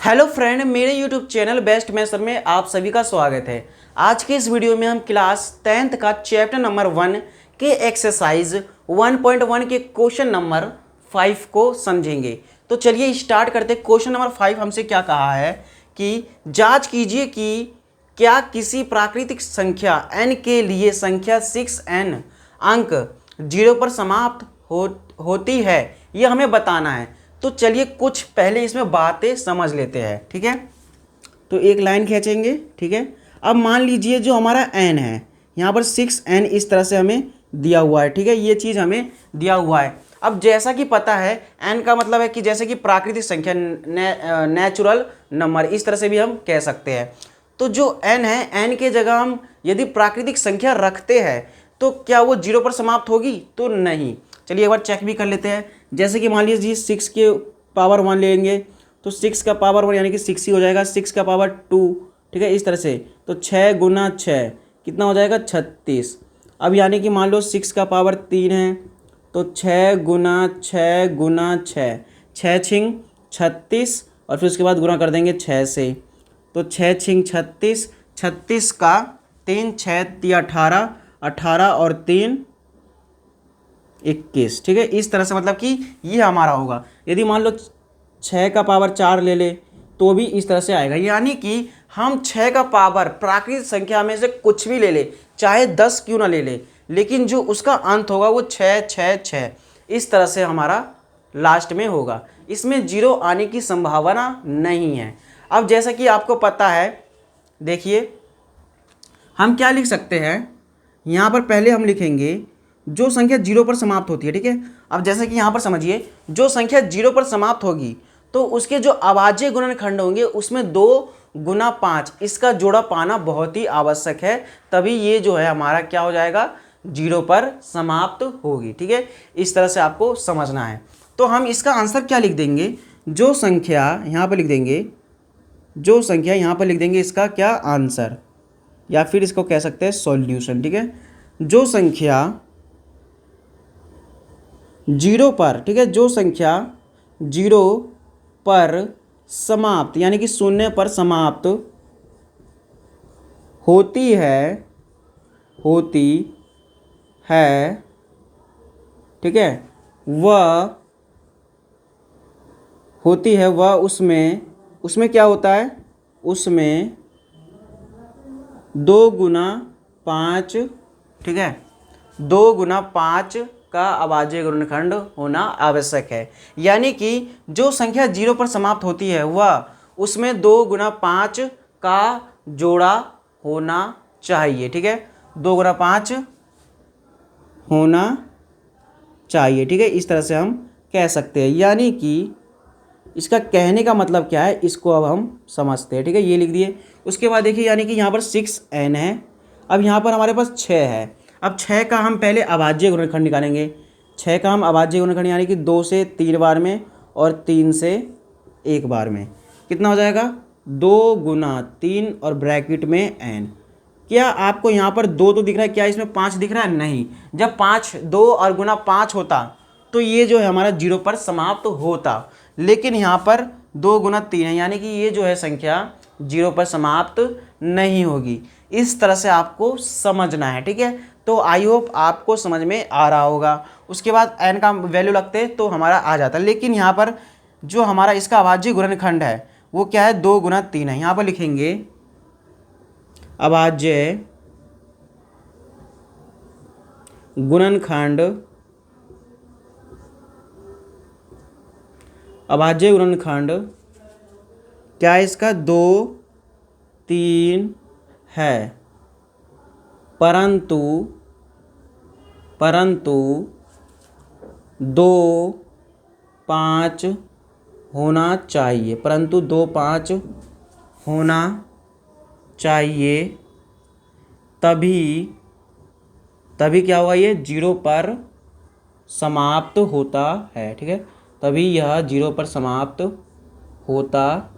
Hello friend, मेरे YouTube channel best maths में आप सभी का स्वागत है। आज के इस वीडियो में हम क्लास 10th का चैप्टर नंबर 1 के एक्सरसाइज 1.1 के क्वेश्चन नंबर 5 को समझेंगे। तो चलिए स्टार्ट करते। क्वेश्चन नंबर 5 हमसे क्या कहा है कि जांच कीजिए कि क्या किसी प्राकृतिक संख्या n के लिए संख्या 6n अंक 0 पर समाप्त होती है, यह हमें बताना है। तो चलिए कुछ पहले इसमें बातें समझ लेते हैं, ठीक है। तो एक लाइन खींचेंगे, ठीक है। अब मान लीजिए जो हमारा n है, यहाँ पर 6n इस तरह से हमें दिया हुआ है, ठीक है। ये चीज़ हमें दिया हुआ है। अब जैसा कि पता है n का मतलब है कि जैसे कि प्राकृतिक संख्या, नेचुरल नंबर, इस तरह से भी हम कह सकते हैं। तो जो n है, n के जगह हम यदि प्राकृतिक संख्या रखते हैं तो क्या वो 0 पर समाप्त होगी? तो नहीं। चलिए एक बार चेक भी कर लेते हैं। जैसे कि मान लीजिए 6 के पावर 1 लेंगे तो 6 का पावर 1 यानी कि 6 ही हो जाएगा। 6 का पावर 2, ठीक है, इस तरह से। तो 6 गुना 6 कितना हो जाएगा? 36। अब यानी कि मान लो 6 का पावर 3 है तो 6 गुना 6 गुना 6, 6 छिंग 36, और फिर उसके बाद गुना कर देंगे 6 से। तो 6 छिंग 36, 36 का 3, 6 3 18, 18 और 3 21, ठीक है। इस तरह से मतलब कि ये हमारा होगा। यदि मान लो 6 का पावर 4 ले ले तो भी इस तरह से आएगा। यानी कि हम 6 का पावर प्राकृतिक संख्या में से कुछ भी ले ले, चाहे 10 क्यों ना ले ले, लेकिन जो उसका अंत होगा वो 6 6 6 इस तरह से हमारा लास्ट में होगा। इसमें 0 आने की संभावना नहीं है। अब जैसा कि आपको पता है, देखिए हम क्या लिख सकते हैं। यहाँ पर पहले हम लिखेंगे जो संख्या 0 पर समाप्त होती है, ठीक है। अब जैसे कि यहाँ पर समझिए, जो संख्या 0 पर समाप्त होगी तो उसके जो अभाज्य गुणनखंड होंगे उसमें 2 गुना 5 इसका जोड़ा पाना बहुत ही आवश्यक है, तभी ये जो है हमारा क्या हो जाएगा? 0 पर समाप्त होगी, ठीक है। इस तरह से आपको समझना है। तो हम इसका आंसर क्या लिख देंगे? जो संख्या यहाँ पर लिख देंगे, जो संख्या यहाँ पर लिख देंगे इसका क्या आंसर, या फिर इसको कह सकते हैं सॉल्यूशन, ठीक है। जो संख्या 0 पर, ठीक है, जो संख्या 0 पर समाप्त यानी कि 0 पर समाप्त होती है, ठीक है, वह होती है, वह उसमें क्या होता है? उसमें 2 गुना 5, ठीक है, 2 गुना 5 का अभाज्य गुणनखंड होना आवश्यक है। यानी कि जो संख्या 0 पर समाप्त होती है वह उसमें 2 गुना 5 का जोड़ा होना चाहिए, ठीक है, 2 गुना 5 होना चाहिए, ठीक है। इस तरह से हम कह सकते हैं। यानी कि इसका कहने का मतलब क्या है, इसको अब हम समझते हैं, ठीक है। ये लिख दिए। उसके बाद देखिए, यानी कि यहाँ पर 6n है। अब यहाँ पर हमारे पास 6 है। अब 6 का हम पहले अभाज्य गुणनखंड निकालेंगे। 6 का हम अभाज्य गुणनखंड यानी कि 2 से 3 बार में और 3 से 1 बार में कितना हो जाएगा? 2 गुना 3 और ब्रैकेट में n। क्या आपको यहाँ पर 2 तो दिख रहा है? क्या इसमें 5 दिख रहा है? नहीं। जब 5 2 और गुना 5 होता तो ये जो है हमारा 0 पर समाप्त होता, लेकिन यहाँ पर 2 गुना 3 है, यानी कि ये जो है संख्या 0 पर समाप्त नहीं होगी। इस तरह से आपको समझना है, ठीक है। तो आई होप आपको समझ में आ रहा होगा। उसके बाद n का वैल्यू लगते तो हमारा आ जाता, लेकिन यहाँ पर जो हमारा इसका अभाज्य गुणनखंड है वो क्या है? 2 गुना 3 है। यहाँ पर लिखेंगे अभाज्य गुणनखंड, अभाज्य गुणनखंड क्या है इसका? 2 3 है, परंतु 2 5 होना चाहिए, परंतु 2 5 होना चाहिए, तभी क्या हुआ? ये 0 पर समाप्त होता है, ठीक है। तभी यह 0 पर समाप्त होता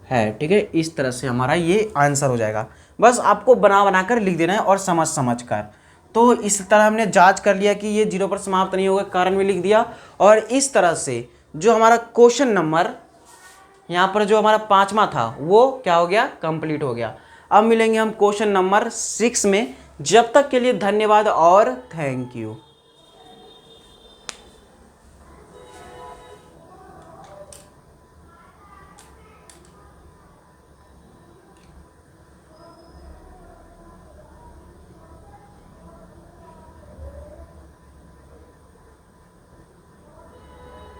है, ठीक है। इस तरह से हमारा ये आंसर हो जाएगा। बस आपको बना कर लिख देना है और समझ कर। तो इस तरह हमने जांच कर लिया कि ये 0 पर समाप्त नहीं होगा, कारण भी लिख दिया। और इस तरह से जो हमारा क्वेश्चन नंबर यहाँ पर जो हमारा 5वां था वो क्या हो गया, कंप्लीट हो गया। अब मिलेंगे हम क्वेश्चन नंबर 6 में। जब तक के लिए धन्यवाद और थैंक यू।